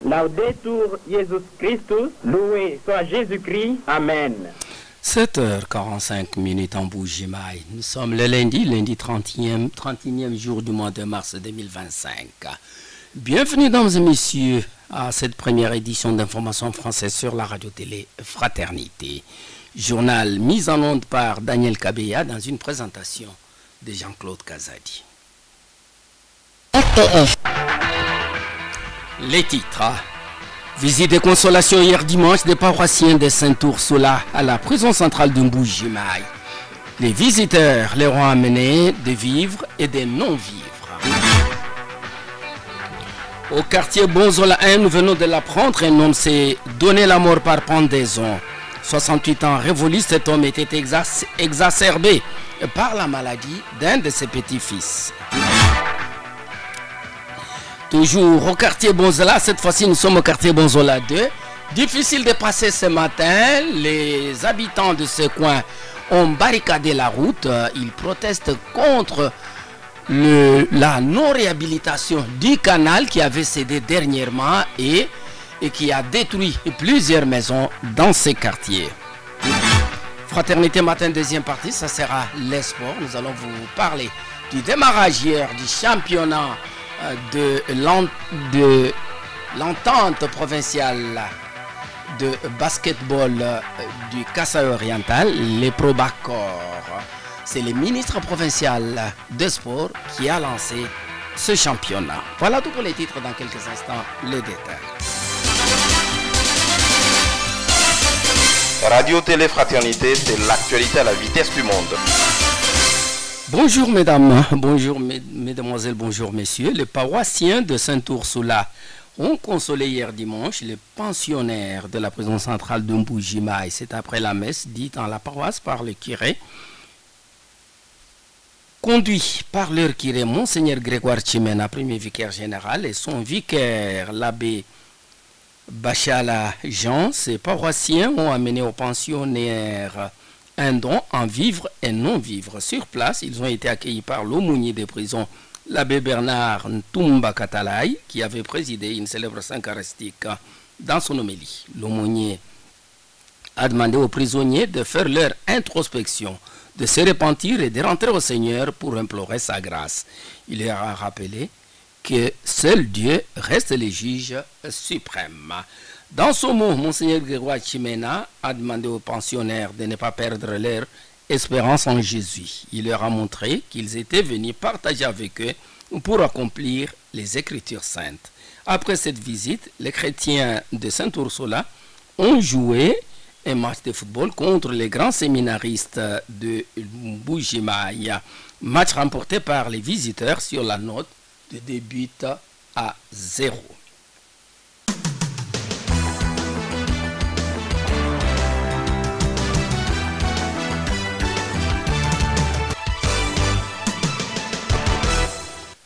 Laudetur Jesus Christus, loué soit Jésus-Christ, Amen. 7h45 en Bougimaï. Nous sommes le lundi 31e jour du mois de mars 2025. Bienvenue, mesdames et messieurs, à cette première édition d'information française sur la radio-télé Fraternité. Journal mis en onde par Daniel Kabeya dans une présentation de Jean-Claude Kazadi. Les titres. Visite et consolation hier dimanche des paroissiens de Saint-Ursula à la prison centrale de Mbujimaï. Les visiteurs leur ont amené des vivres et des non-vivres. Au quartier Bonzola 1, nous venons de l'apprendre, un homme s'est donné la mort par pendaison. 68 ans révolu, cet homme était exacerbé par la maladie d'un de ses petits-fils. Toujours au quartier Bonzola, cette fois-ci nous sommes au quartier Bonzola 2. Difficile de passer ce matin, les habitants de ce coin ont barricadé la route. Ils protestent contre la non-réhabilitation du canal qui avait cédé dernièrement et qui a détruit plusieurs maisons dans ces quartiers. Fraternité matin, deuxième partie, ça sera les sports. Nous allons vous parler du démarrage hier du championnat de l'entente provinciale de basketball du Kasaï oriental, les Probacor. C'est le ministre provincial de sport qui a lancé ce championnat. Voilà tout pour les titres, dans quelques instants, les détails. Radio-Télé Fraternité, c'est l'actualité à la vitesse du monde. Bonjour mesdames, bonjour mesdemoiselles, bonjour messieurs. Les paroissiens de Saint-Ursula ont consolé hier dimanche les pensionnaires de la prison centrale de Mbujimaï. C'est après la messe dite en la paroisse par le curé, conduit par leur curé, Monseigneur Grégoire Chimena, premier vicaire général, et son vicaire, l'abbé Bachala Jean. Ces paroissiens ont amené aux pensionnaires un don en vivre et non-vivre. Sur place, ils ont été accueillis par l'aumônier des prisons, l'abbé Bernard Ntumba Katalaï, qui avait présidé une célèbre syncharistique dans son homélie. L'aumônier a demandé aux prisonniers de faire leur introspection, de se repentir et de rentrer au Seigneur pour implorer sa grâce. Il leur a rappelé que seul Dieu reste le juge suprême. Dans ce mot, Monseigneur Grégoire Chimena a demandé aux pensionnaires de ne pas perdre leur espérance en Jésus. Il leur a montré qu'ils étaient venus partager avec eux pour accomplir les Écritures saintes. Après cette visite, les chrétiens de Saint-Ursula ont joué un match de football contre les grands séminaristes de Mbujimaï. Match remporté par les visiteurs sur la note de 2 buts à 0.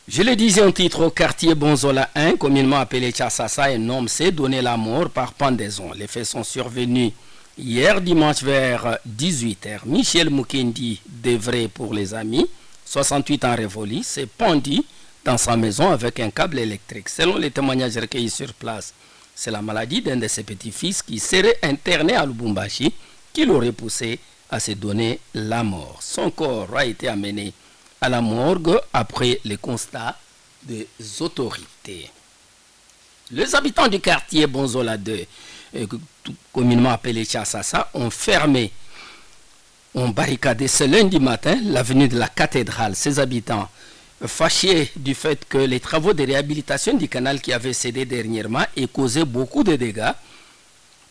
Je le disais en titre, au quartier Bonzola 1, communément appelé Tchassassa, un homme s'est donné la mort par pendaison. Les faits sont survenus hier dimanche vers 18h. Michel Mukendi, d'Evray pour les amis, 68 ans révolu, s'est pendu dans sa maison avec un câble électrique. Selon les témoignages recueillis sur place, c'est la maladie d'un de ses petits-fils qui serait interné à Lubumbashi qui l'aurait poussé à se donner la mort. Son corps a été amené à la morgue après les constats des autorités. Les habitants du quartier Bonzola 2, communément appelé Tchassassa, ont barricadé ce lundi matin l'avenue de la cathédrale. Ces habitants, fâchés du fait que les travaux de réhabilitation du canal qui avait cédé dernièrement et causé beaucoup de dégâts,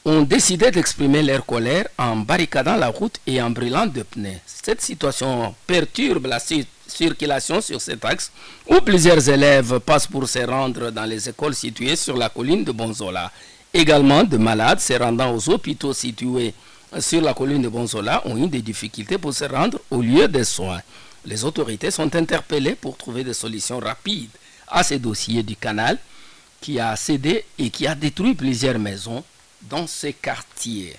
ont décidé d'exprimer leur colère en barricadant la route et en brûlant de pneus. Cette situation perturbe la circulation sur cet axe où plusieurs élèves passent pour se rendre dans les écoles situées sur la colline de Bonzola. Également, de malades se rendant aux hôpitaux situés sur la colline de Bonzola ont eu des difficultés pour se rendre au lieu de soins. Les autorités sont interpellées pour trouver des solutions rapides à ces dossiers du canal qui a cédé et qui a détruit plusieurs maisons dans ces quartiers.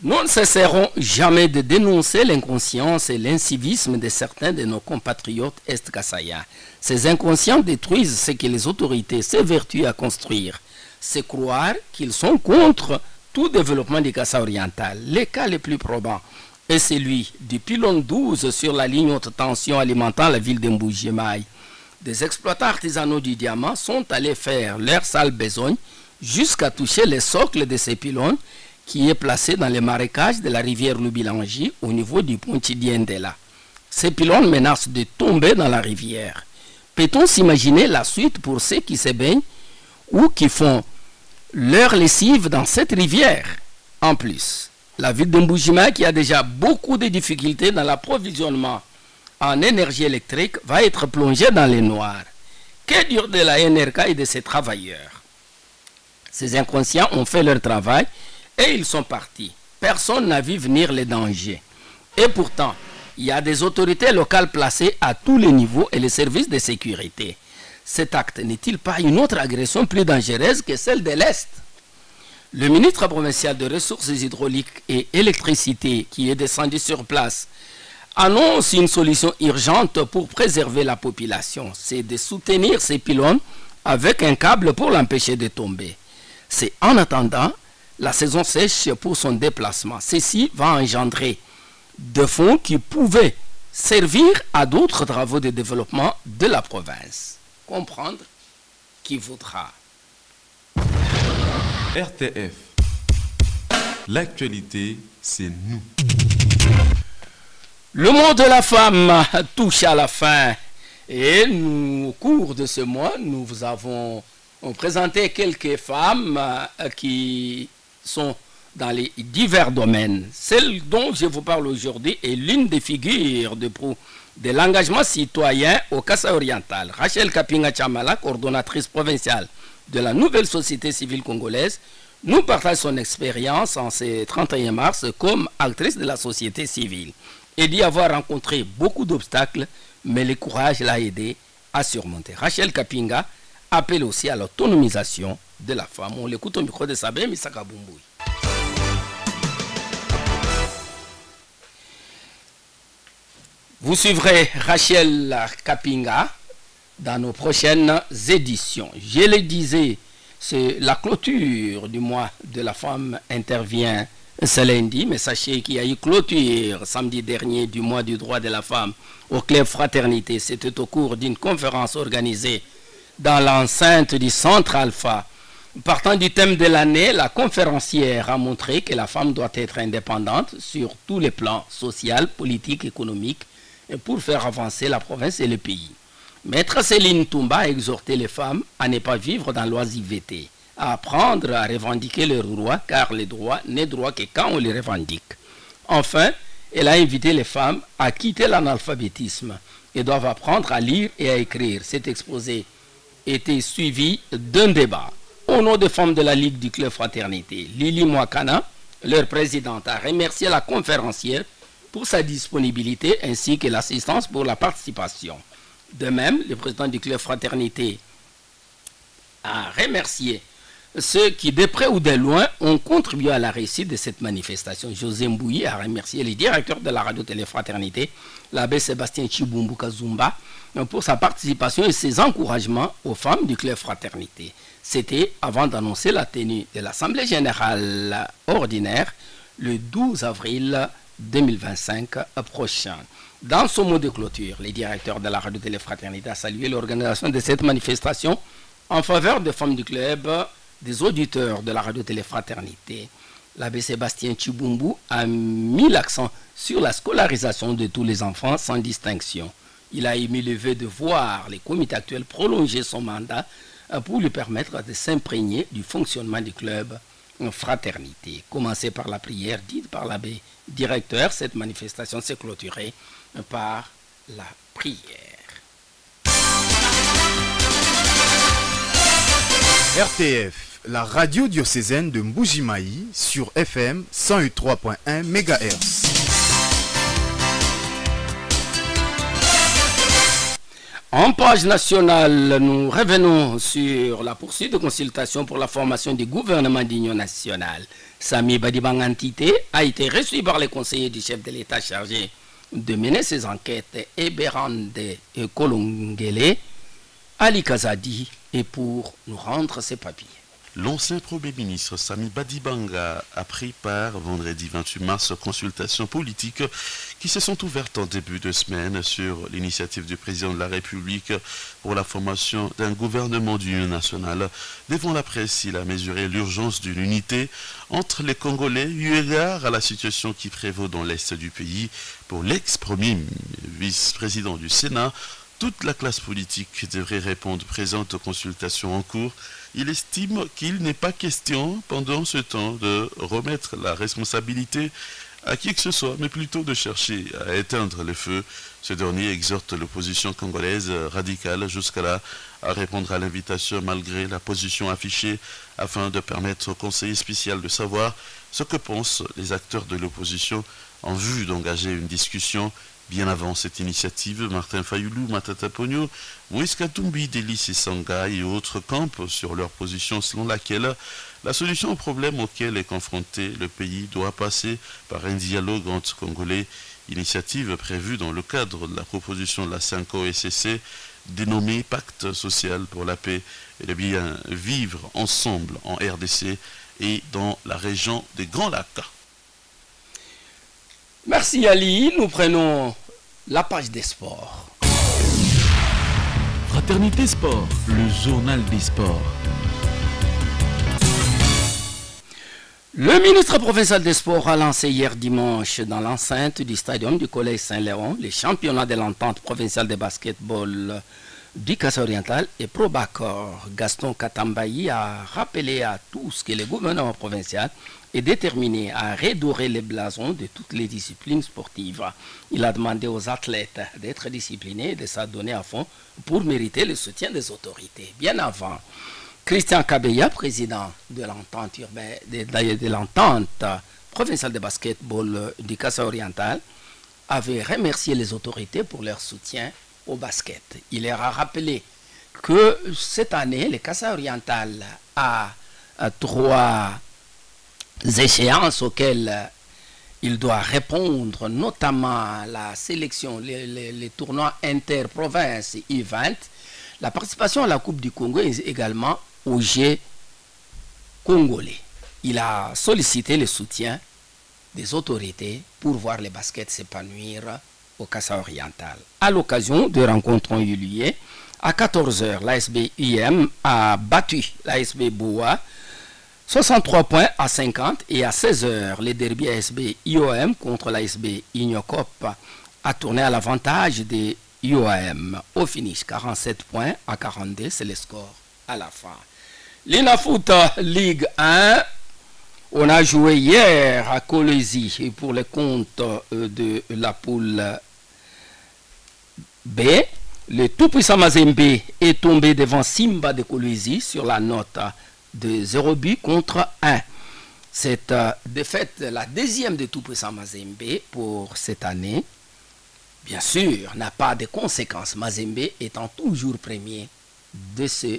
Nous ne cesserons jamais de dénoncer l'inconscience et l'incivisme de certains de nos compatriotes est-kassaïens. Ces inconscients détruisent ce que les autorités s'évertuent à construire. C'est croire qu'ils sont contre tout développement du Kassai oriental. Les cas les plus probants est celui du pylône 12 sur la ligne haute tension alimentant la ville de Mbuji-Mayi. Des exploitants artisanaux du diamant sont allés faire leur sale besogne jusqu'à toucher les socles de ces pylônes qui est placé dans les marécages de la rivière Lubilangi au niveau du pont Tidiendela. Ces pylônes menacent de tomber dans la rivière. Peut-on s'imaginer la suite pour ceux qui se baignent ou qui font leur lessive dans cette rivière? En plus, la ville de Mbuji-Mayi, qui a déjà beaucoup de difficultés dans l'approvisionnement en énergie électrique, va être plongée dans les noirs. Que dire de la NRK et de ses travailleurs? Ces inconscients ont fait leur travail et ils sont partis. Personne n'a vu venir les dangers. Et pourtant, il y a des autorités locales placées à tous les niveaux et les services de sécurité. Cet acte n'est-il pas une autre agression plus dangereuse que celle de l'Est? Le ministre provincial de Ressources hydrauliques et électricité qui est descendu sur place annonce une solution urgente pour préserver la population. C'est de soutenir ces pylônes avec un câble pour l'empêcher de tomber. C'est en attendant la saison sèche pour son déplacement. Ceci va engendrer de fonds qui pouvaient servir à d'autres travaux de développement de la province. Comprendre qui voudra. RTF. L'actualité, c'est nous. Le mois de la femme touche à la fin et nous, au cours de ce mois, nous vous avons présenté quelques femmes qui sont dans les divers domaines. Celle dont je vous parle aujourd'hui est l'une des figures de l'engagement citoyen au Kassai oriental. Rachel Kapinga Chamala, coordonnatrice provinciale de la nouvelle société civile congolaise, nous partage son expérience en ce 31 mars comme actrice de la société civile. Et d'y avoir rencontré beaucoup d'obstacles, mais le courage l'a aidé à surmonter. Rachel Kapinga appelle aussi à l'autonomisation de la femme. On l'écoute au micro de Sabé Misaka Bumboui. Vous suivrez Rachel Kapinga dans nos prochaines éditions. Je le disais, c'est la clôture du mois de la femme intervient ce lundi, mais sachez qu'il y a eu clôture samedi dernier du mois du droit de la femme au Club Fraternité. C'était au cours d'une conférence organisée dans l'enceinte du Centre Alpha. Partant du thème de l'année, la conférencière a montré que la femme doit être indépendante sur tous les plans social, politique, économique, pour faire avancer la province et le pays. Maître Céline Toumba a exhorté les femmes à ne pas vivre dans l'oisiveté, à apprendre à revendiquer leurs droits, car les droits n'est droit que quand on les revendique. Enfin, elle a invité les femmes à quitter l'analphabétisme et doivent apprendre à lire et à écrire. Cet exposé était suivi d'un débat. Au nom des femmes de la Ligue du Club Fraternité, Lili Mwakana, leur présidente, a remercié la conférencière pour sa disponibilité ainsi que l'assistance pour la participation. De même, le président du Club Fraternité a remercié ceux qui, de près ou de loin, ont contribué à la réussite de cette manifestation. José Mbouyi a remercié les directeurs de la radio-télé-fraternité, l'abbé Sébastien Chibumbu Kazumba, pour sa participation et ses encouragements aux femmes du Club Fraternité. C'était avant d'annoncer la tenue de l'Assemblée générale ordinaire le 12 avril 2025 prochain. Dans son mot de clôture, les directeurs de la radio-télé-fraternité ont salué l'organisation de cette manifestation en faveur des femmes du club, des auditeurs de la radio-télé-fraternité. L'abbé Sébastien Chibumbu a mis l'accent sur la scolarisation de tous les enfants sans distinction. Il a émis le vœu de voir les comités actuels prolonger son mandat pour lui permettre de s'imprégner du fonctionnement du club Fraternité. Commencé par la prière dite par l'abbé directeur, cette manifestation s'est clôturée par la prière. RTF, la radio diocésaine de Mbuji-Mayi sur FM 103.1 MHz. En page nationale, nous revenons sur la poursuite de consultation pour la formation du gouvernement d'union nationale. Sami Badibangantité a été reçu par les conseillers du chef de l'État chargé de mener ces enquêtes et Berande Kolongele, Ali Kazadi, et pour nous rendre ses papiers. L'ancien Premier ministre Sami Badibanga a pris part vendredi 28 mars aux consultations politiques qui se sont ouvertes en début de semaine sur l'initiative du président de la République pour la formation d'un gouvernement d'union nationale. Devant la presse, il a mesuré l'urgence d'une unité entre les Congolais eu égard à la situation qui prévaut dans l'est du pays. Pour l'ex-premier vice-président du Sénat, toute la classe politique devrait répondre présente aux consultations en cours. Il estime qu'il n'est pas question, pendant ce temps, de remettre la responsabilité à qui que ce soit, mais plutôt de chercher à éteindre le feu. Ce dernier exhorte l'opposition congolaise radicale jusqu'à-là à répondre à l'invitation malgré la position affichée, afin de permettre au conseiller spécial de savoir ce que pensent les acteurs de l'opposition en vue d'engager une discussion. Bien avant cette initiative, Martin Fayoulou, Matata Pogno, Moïse Katumbi, Délice et Sanga et autres campent sur leur position selon laquelle la solution au problème auquel est confronté le pays doit passer par un dialogue entre Congolais, initiative prévue dans le cadre de la proposition de la 5OSCC dénommée Pacte social pour la paix et le bien vivre ensemble en RDC et dans la région des Grands Lacs. Merci Ali, nous prenons la page des sports. Fraternité Sport, le journal des sports. Le ministre provincial des Sports a lancé hier dimanche dans l'enceinte du stadium du Collège Saint-Léon les championnats de l'entente provinciale de basketball du Kasaï-Oriental et Probacor. Gaston Katambayi a rappelé à tous que le gouvernement provincial est déterminé à redorer les blasons de toutes les disciplines sportives. Il a demandé aux athlètes d'être disciplinés et de s'adonner à fond pour mériter le soutien des autorités. Bien avant, Christian Kabeya, président de l'entente urbaine, de l'entente provinciale de basketball du Kasaï-Oriental, avait remercié les autorités pour leur soutien au basket. Il leur a rappelé que cette année, le Kasaï-Oriental a 3 échéances auxquelles il doit répondre, notamment la sélection, les tournois interprovinces U20, la participation à la Coupe du Congo et également aux Jeux congolais. Il a sollicité le soutien des autorités pour voir les baskets s'épanouir au Kasaï-Oriental. À l'occasion de rencontres ont eu lieu, à 14h, l'ASB UM a battu l'ASB Boa 63 points à 50 et à 16h, le derby ASB IOM contre l'ASB Ignocop a tourné à l'avantage des IOM. Au finish, 47 points à 42, c'est le score à la fin. L'Inafoot Ligue 1, on a joué hier à Kolwezi pour le compte de la poule B. Le tout-puissant Mazembe est tombé devant Simba de Kolwezi sur la note de 0 but contre 1. Cette défaite, la deuxième de tout-puissant Mazembe pour cette année, bien sûr, n'a pas de conséquences. Mazembe étant toujours premier de ce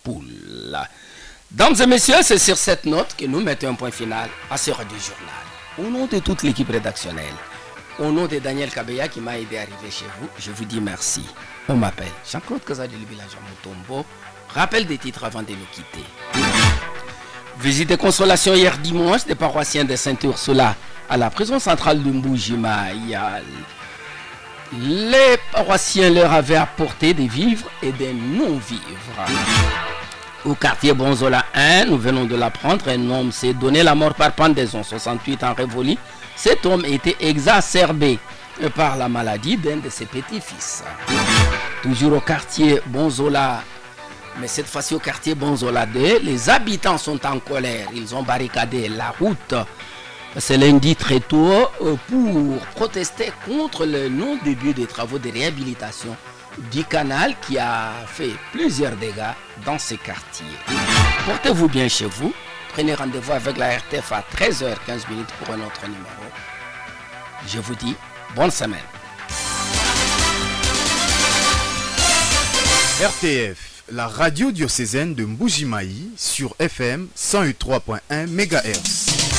poule. Dames et messieurs, c'est sur cette note que nous mettons un point final à ce radio journal. Au nom de toute l'équipe rédactionnelle, au nom de Daniel Kabeya qui m'a aidé à arriver chez vous, je vous dis merci. On m'appelle Jean-Claude Kazadi, le village à Mutombo. Rappel des titres avant de nous quitter. Visite de consolation hier dimanche des paroissiens de Sainte-Ursula à la prison centrale de Mbujimayi. Les paroissiens leur avaient apporté des vivres et des non-vivres. Au quartier Bonzola 1, nous venons de l'apprendre, un homme s'est donné la mort par pendaison, 68 ans révolu. Cet homme était exacerbé par la maladie d'un de ses petits-fils. Toujours au quartier Bonzola, mais cette fois-ci au quartier Bonzola 2, les habitants sont en colère. Ils ont barricadé la route ce lundi très tôt pour protester contre le non-début des travaux de réhabilitation du canal qui a fait plusieurs dégâts dans ces quartiers. Portez-vous bien chez vous. Prenez rendez-vous avec la RTF à 13h15 pour un autre numéro. Je vous dis bonne semaine. RTF, la radio diocésaine de Mbujimayi sur FM 103.1 MHz.